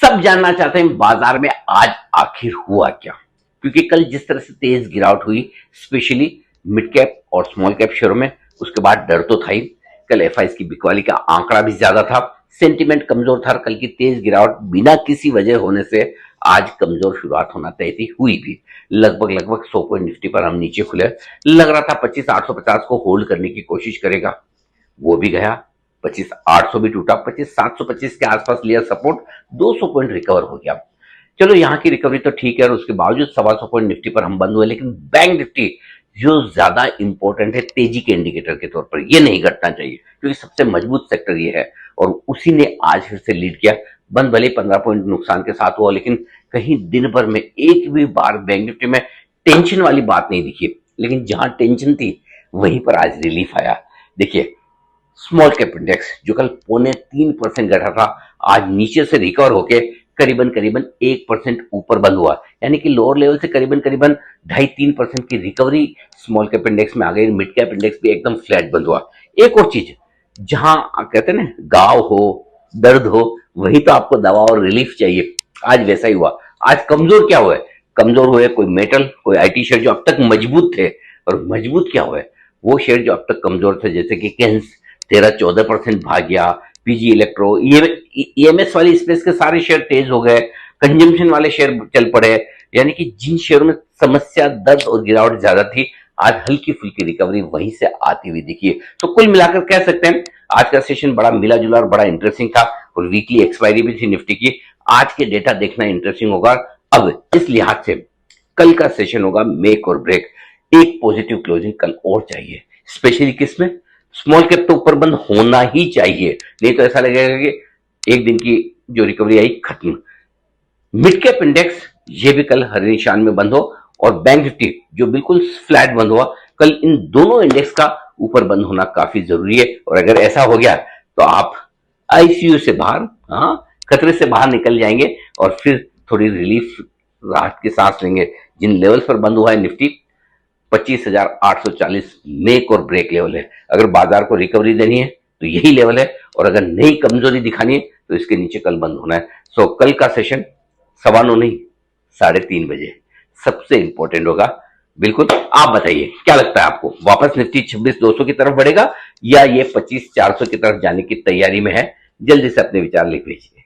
सब जानना चाहते हैं बाजार में आज आखिर हुआ क्या, क्योंकि कल जिस तरह से तेज गिरावट हुई स्पेशली मिड कैप और स्मॉल कैप शेयरों में, उसके बाद डर तो था ही। कल एफआईएस की बिकवाली का आंकड़ा भी ज्यादा था, सेंटीमेंट कमजोर था। कल की तेज गिरावट बिना किसी वजह होने से आज कमजोर शुरुआत होना तय थी, हुई भी। लगभग 100 पॉइंट निफ्टी पर हम नीचे खुले। लग रहा था 25,850 को होल्ड करने की कोशिश करेगा, वो भी गया। 25,800 भी टूटा, 25,725 के आसपास लिया सपोर्ट, 200 पॉइंट रिकवर हो गया। चलो यहाँ की रिकवरी तो ठीक है, और उसके बावजूद 125 पॉइंट निफ्टी पर हम बंद हुए। लेकिन बैंक निफ्टी जो ज्यादा इंपॉर्टेंट है तेजी के इंडिकेटर के तौर पर, ये नहीं घटना चाहिए क्योंकि सबसे मजबूत सेक्टर ये है, और उसी ने आज फिर से लीड किया। बंद भले 15 पॉइंट नुकसान के साथ हुआ, लेकिन कहीं दिन भर में एक भी बार बैंक निफ्टी में टेंशन वाली बात नहीं दिखी। लेकिन जहां टेंशन थी वहीं पर आज रिलीफ आया। देखिए, स्मॉल कैप इंडेक्स जो कल 0.3% घटा था, आज नीचे से रिकवर होके करीबन 1% ऊपर बंद हुआ। यानी कि लोअर लेवल से करीबन 2.5-3% की रिकवरी स्मॉल कैप इंडेक्स में आ गई। मिड कैप इंडेक्स भी एकदम फ्लैट बंद हुआ। एक और चीज, जहां कहते हैं ना गाँव हो दर्द हो, वही तो आपको दवा और रिलीफ चाहिए। आज वैसा ही हुआ। आज कमजोर क्या हुआ है? कमजोर हुए कोई मेटल, कोई आईटी शेयर जो अब तक मजबूत थे। और मजबूत क्या हुआ है? वो शेयर जो अब तक कमजोर थे, जैसे कि केंस 13-14% भाग गया। पीजी इलेक्ट्रो, ईएमएस वाली स्पेस के सारे शेयर तेज हो गए। कंजम्पशन वाले शेयर चल पड़े। यानी कि जिन शेयरों में समस्या, दर्द और गिरावट ज्यादा थी, आज हल्की फुल्की रिकवरी वहीं से आती हुई दिखी है। तो कुल मिलाकर कह सकते हैं आज का सेशन बड़ा मिला जुला और बड़ा इंटरेस्टिंग था, और वीकली एक्सपायरी भी थी निफ्टी की। आज के डेटा देखना इंटरेस्टिंग होगा। अब इस लिहाज से कल का सेशन होगा मेक और ब्रेक। एक पॉजिटिव क्लोजिंग कल और चाहिए, स्पेशली किसमें? स्मॉल कैप तो ऊपर बंद होना ही चाहिए, नहीं तो ऐसा लगेगा कि एक दिन की जो रिकवरी आई खत्म। मिड कैप इंडेक्स ये भी कल हरे निशान में बंद हो, और बैंक निफ्टी जो बिल्कुल फ्लैट बंद हुआ, कल इन दोनों इंडेक्स का ऊपर बंद होना काफी जरूरी है। और अगर ऐसा हो गया तो आप आईसीयू से बाहर, खतरे से बाहर निकल जाएंगे, और फिर थोड़ी रिलीफ, राहत की सांस लेंगे। जिन लेवल पर बंद हुआ है निफ्टी, 25,840 मेक और ब्रेक लेवल है। अगर बाजार को रिकवरी देनी है तो यही लेवल है, और अगर नई कमजोरी दिखानी है तो इसके नीचे कल बंद होना है। सो कल का सेशन 9:15 नहीं, 3:30 बजे सबसे इंपॉर्टेंट होगा। बिल्कुल, आप बताइए क्या लगता है आपको? वापस निफ्टी 26,200 की तरफ बढ़ेगा, या ये 25,400 की तरफ जाने की तैयारी में है? जल्दी से अपने विचार लिख भेजिए।